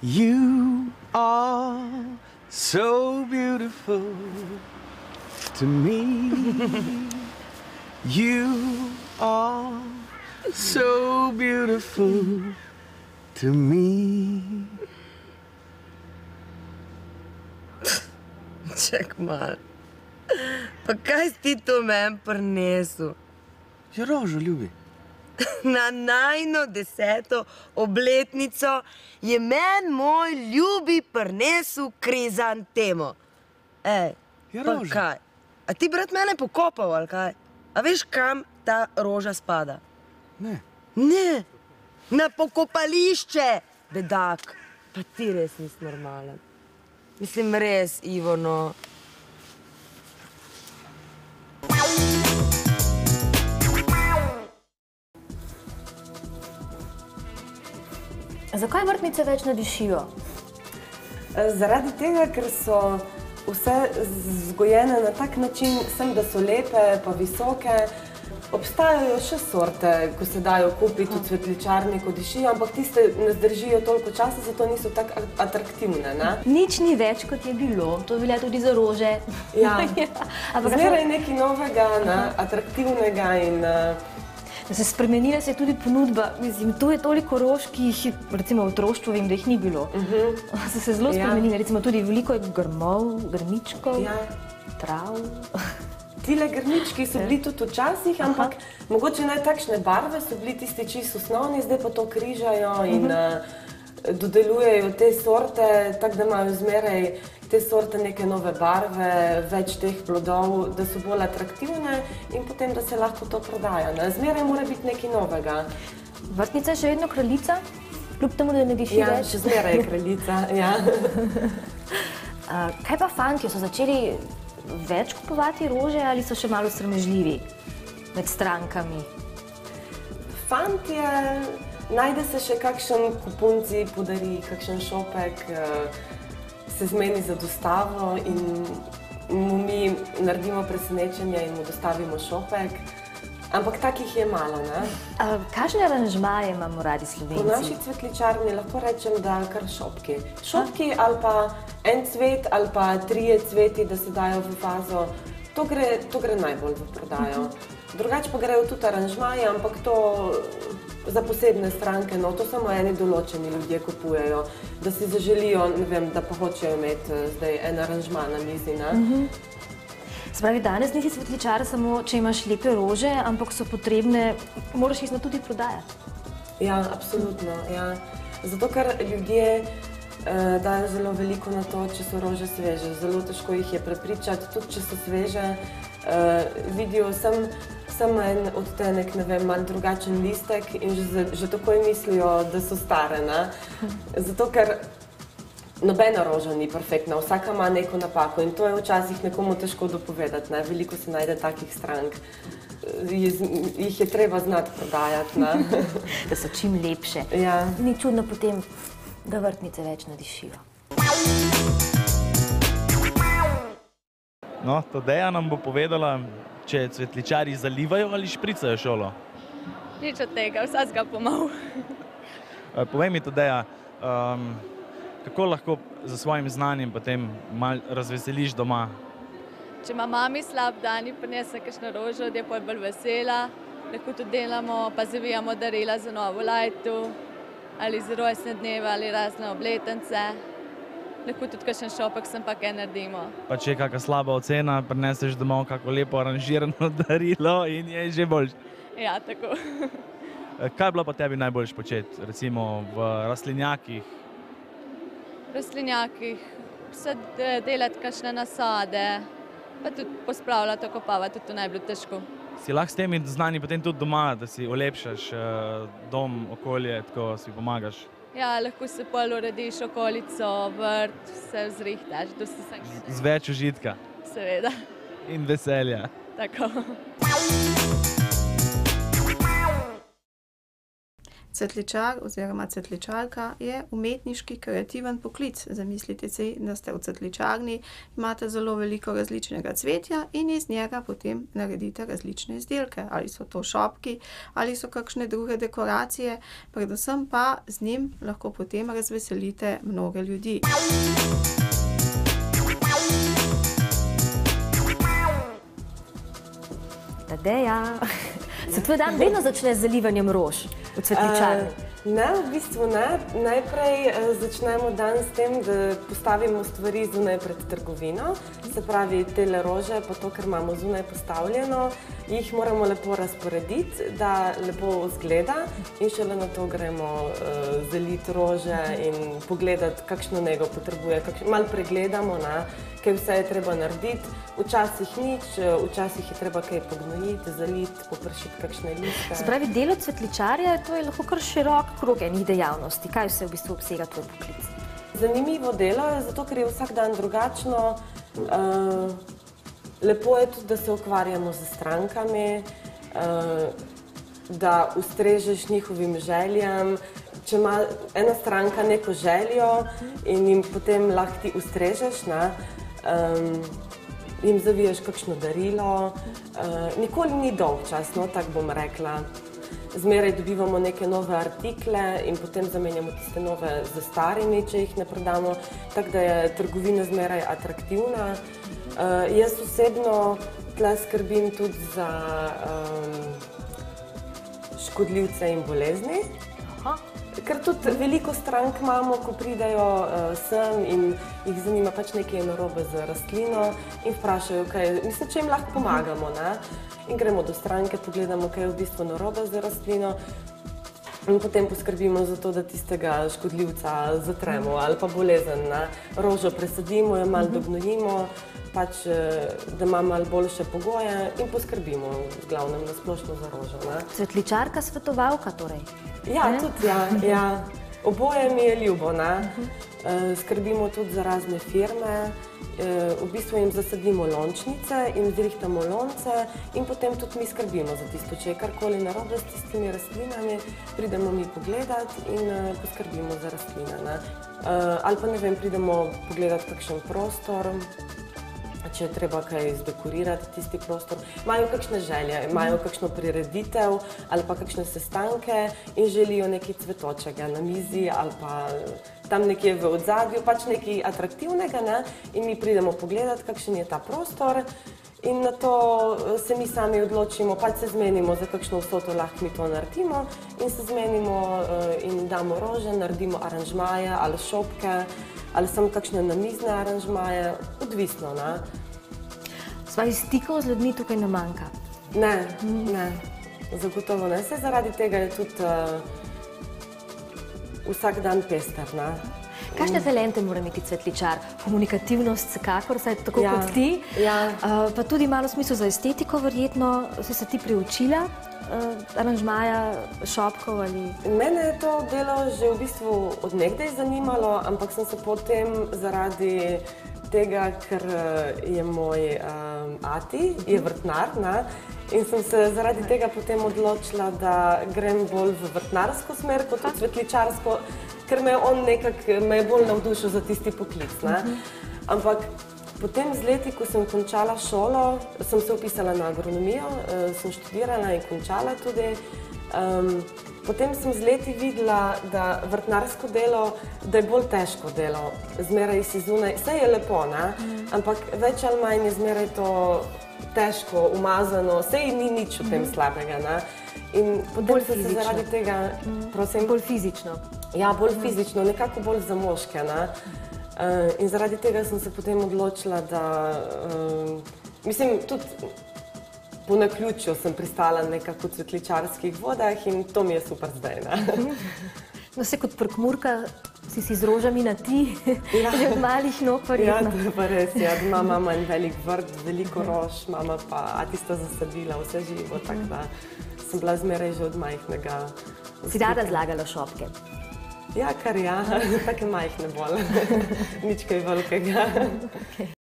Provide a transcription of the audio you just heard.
You are so beautiful to me. You are so beautiful to me. Čak mal. Pa kaj si ti to meni prinesel? Ja, rožo, ljubi. Na najino 10. obletnico je meni moj ljubi prinesel krizantemo. Ej, Ja, pa roža. kaj? A ti brat mene pokopal, ali kaj? A veš, kam ta roža spada? Ne. Ne, na pokopališče, bedak. Pa ti res nisi normalen. Mislim, res, Ivo, no. Zakaj vrtnice več ne dišijo? Zaradi tega, ker so vse vzgojene na tak način, sem, da so lepe pa visoke. Obstajajo še sorte, ko se dajo kupiti v cvetličarni, ko dišijo, ampak tiste ne zdržijo toliko časa, zato niso tako atraktivne, ne? Nič ni več, kot je bilo. To velja tudi za rože. Ja. Ampak Zmeraj nekaj novega, ne? Atraktivnega in... Spremenila se je tudi ponudba. Mislim, tu je toliko rož, ki jih, recimo v otroštvu, vem, da jih ni bilo. So se zelo spremenile. Recimo tudi veliko je grmov, grmičkov, trav. Tile grmički so bili tudi včasih, ampak mogoče ne takšne barve, so bili tisti čisto osnovni, zdaj pa to križajo in dodelujejo te sorte, tako da imajo zmeraj te sorte neke nove barve, več teh plodov, da so bolj atraktivne in potem, da se lahko to prodaja. Zmeraj mora biti nekaj novega. Vrtnica je še vedno kraljica, kljub temu, da ne diši več? Ja, še zmeraj je kraljica, ja. Kaj pa fantje, so začeli več kupovati rože ali so še malo sramežljivi med strankami? Fantje, najde se še kakšen kupunci, podari kakšen šopek, se zmeni za dostavo in mu mi naredimo presenečenje in mu dostavimo šopek. Ampak takih je malo, ne? Kakšne aranžmaje imamo radi Slovenci? V naši cvetličarni lahko rečem, da kar šopki. Šopki ali pa en cvet ali pa 3 cveti, da se dajo v vazo, to gre najbolj v prodajo. Drugače pa grejo tudi aranžmaje, ampak to za posebne stranke, no, to samo eni določeni ljudje kupujejo, da si zaželijo, ne vem, da pa hočejo imeti zdaj en aranžma na mizi, ne? Se pravi, danes nisi cvetličar samo, če imaš lepe rože, ampak so potrebne, moraš jih tudi prodajati. Ja, absolutno, ja. Zato, ker ljudje dajo zelo veliko na to, če so rože sveže. Zelo težko jih je prepričati, tudi če so sveže. Vidijo samo en odtenek, ne vem, malo drugačen listek in že takoj mislijo, da so stare, ne? Zato, ker nobena roža ni perfektna, vsaka ima neko napako in to je včasih nekomu težko dopovedati, ne? Veliko se najde takih strank. Jih je treba znati prodajati, ne? Da so čim lepše. Ja. Ni čudno potem, da vrtnice več ne dišijo. No, Tadeja nam bo povedala, če cvetličarji zalivajo ali špricajo šolo. Nič od tega, vsega pomal. Povej mi, Tadeja, kako lahko za svojim znanjem potem malo razveseliš doma? Če ima mami slab dan in prinese kakšno rožo, je pol bolj vesela. Lahko tudi delamo, pa zavijamo darila za novo lajto, ali za rojstne dneve, ali razne obletnice. Lahko tudi kakšen šopek sem pa kaj naredimo. Pa če je kakšna slaba ocena, prineseš domov kako lepo aranžirano darilo in je že boljše. Ja, tako. Kaj je bilo pa tebi najboljše početi, recimo v rastlinjakih? V rastlinjakih vse delati kakšne nasade, pa tudi pospravljati, okopavati, tudi to naj bilo težko. Si lahko s temi znanji potem tudi doma, da si olepšaš dom, okolje, tako si pomagaš? Ja, lahko se pol urediš okolico, vrt, vse vzrihtaš. Z več užitka? Seveda. In veselja? Tako. Cvetličar oziroma cvetličarka je umetniški, kreativen poklic. Zamislite si, da ste v cvetličarni, imate zelo veliko različnega cvetja in iz njega potem naredite različne izdelke. Ali so to šopki, ali so kakšne druge dekoracije, predvsem pa z njim lahko potem razveselite mnoge ljudi. Tadeja, se tvoj dan vedno začne z zalivanjem rož v cvetličarni? Ne, v bistvu ne. Najprej začnemo dan s tem, da postavimo stvari zunaj pred trgovino. Se pravi, tele rože, pa to, kar imamo zunaj postavljeno, jih moramo lepo razporediti, da lepo izgleda in šele na to gremo zaliti rože in pogledati, kakšno nego potrebuje. Malo pregledamo, kaj vse je treba narediti. Včasih nič, včasih je treba kaj pognojiti, zaliti, popršiti kakšne liste. Se pravi, delo cvetličarja, to je lahko kar širok krog enih dejavnosti. Kaj vse v bistvu obsega tvoj poklic? Zanimivo delo je zato, ker je vsak dan drugačno. Lepo je tudi, da se ukvarjamo z strankami, da ustrežeš njihovim željam. Če ima ena stranka neko željo in jim potem lahko ti ustrežeš, jim zaviješ kakšno darilo. Nikoli ni dolg čas, tako bom rekla. Zmeraj dobivamo neke nove artikle in potem zamenjamo tiste nove z starimi, če jih ne prodamo, tako da je trgovina zmeraj atraktivna. Jaz osebno tle skrbim tudi za škodljivce in bolezni. Ker tudi veliko strank imamo, ko pridejo sem in jih zanima pač nekaj narobe z rastlino in vprašajo, če jim lahko pomagamo. In gremo do stranke, pogledamo, kaj je v bistvu narobe z rastlino in potem poskrbimo za to, da tistega škodljivca zatremo ali pa bolezen. Rožo presadimo, jo malo dognojimo, pač, da ima malo boljše pogoje in poskrbimo v glavnem na splošno za rožo. Cvetličarka, svetovalka torej? Ja, tudi ja. Oboje mi je ljubo. Skrbimo tudi za razne firme. V bistvu jim zasadimo lončnice, jim zrihtamo lonce in potem tudi mi skrbimo za tisto, če je karkoli narobe s tistimi rastlinami, pridemo mi pogledati in poskrbimo za rastline. Ali pa ne vem, pridemo pogledati kakšen prostor, če je treba kaj zdekorirati tisti prostor. Imajo kakšne želje, imajo kakšno prireditev ali pa kakšne sestanke in želijo nekaj cvetočega na mizi ali pa tam nekje v odzadju, pač nekaj atraktivnega, in mi pridemo pogledati, kakšen je ta prostor in na to se mi sami odločimo, pač se zmenimo, za kakšno vsoto lahko mi to naredimo in se zmenimo in damo rože, naredimo aranžmaje ali šopke ali samo kakšne namizne aranžmaje, odvisno. Svoji stikov z ljudmi tukaj ne manjka? Ne, zagotovo ne. Saj zaradi tega je tudi vsak dan pester. Kakšne talente mora imeti cvetličar? Komunikativnost vsekakor, saj tako kot ti, pa tudi malo smisel za estetiko verjetno, si se ti priučila aranžmaja, šopkov ali... Mene je to delo že v bistvu od nekdaj zanimalo, ampak sem se potem zaradi tega, ker je moj ati, je vrtnar, in sem se zaradi tega potem odločila, da grem bolj v vrtnarsko smer kot v cvetličarsko, ker me je bolj navdušil za tisti poklic. Ampak potem z leti, ko sem končala šolo, sem se vpisala na agronomijo, sem študirala in končala tudi. Potem sem z leti videla, da vrtnarsko delo, da je bolj težko delo. Zmeraj si zunaj, vse je lepo, ampak več ali manj je zmeraj to težko, umazano, vse ni nič v tem slabega. In potem sem se zaradi tega... Bolj fizično. Ja, bolj fizično, nekako bolj za moške. In zaradi tega sem se potem odločila, da... Mislim, tudi po naključju sem pristala nekako v cvetličarskih vodah in to mi je super zdaj. No, se kot Prekmurka si z rožami na ti, že od malih nog verjetno. Ja, to je pa res. Doma mama en velik vrt, veliko rož, mama pa ati sta zasadila vse živo, tako da sem bila zmeraj že od majhnega. Si rada zlagala šopke? Ja, kar ja, take majhne bolj, nič kaj velikega.